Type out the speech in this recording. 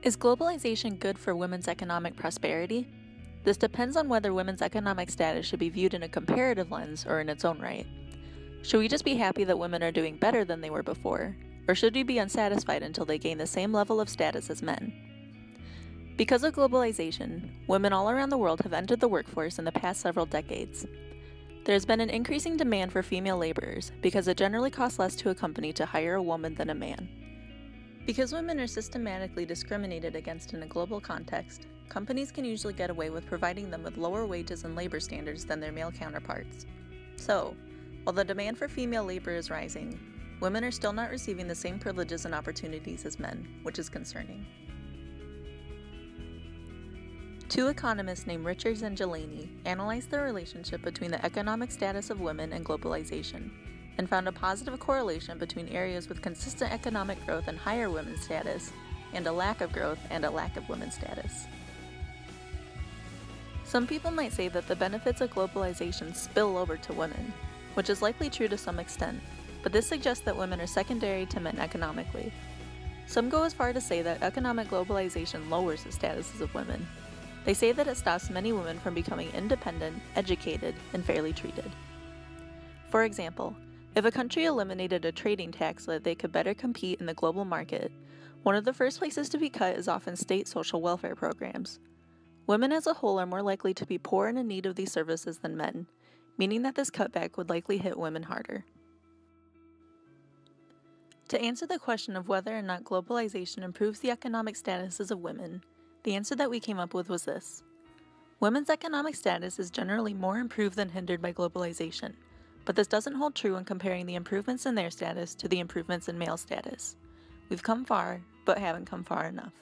Is globalization good for women's economic prosperity? This depends on whether women's economic status should be viewed in a comparative lens or in its own right. Should we just be happy that women are doing better than they were before, or should we be unsatisfied until they gain the same level of status as men? Because of globalization, women all around the world have entered the workforce in the past several decades. There has been an increasing demand for female laborers because it generally costs less to a company to hire a woman than a man. Because women are systematically discriminated against in a global context, companies can usually get away with providing them with lower wages and labor standards than their male counterparts. So, while the demand for female labor is rising, women are still not receiving the same privileges and opportunities as men, which is concerning. Two economists named Richards and Delaney analyzed the relationship between the economic status of women and globalization, and found a positive correlation between areas with consistent economic growth and higher women's status, and a lack of growth and a lack of women's status. Some people might say that the benefits of globalization spill over to women, which is likely true to some extent, but this suggests that women are secondary to men economically. Some go as far to say that economic globalization lowers the statuses of women. They say that it stops many women from becoming independent, educated, and fairly treated. For example, if a country eliminated a trading tax so that they could better compete in the global market, one of the first places to be cut is often state social welfare programs. Women as a whole are more likely to be poor and in need of these services than men, meaning that this cutback would likely hit women harder. To answer the question of whether or not globalization improves the economic statuses of women, the answer that we came up with was this. Women's economic status is generally more improved than hindered by globalization, but this doesn't hold true when comparing the improvements in their status to the improvements in male status. We've come far, but haven't come far enough.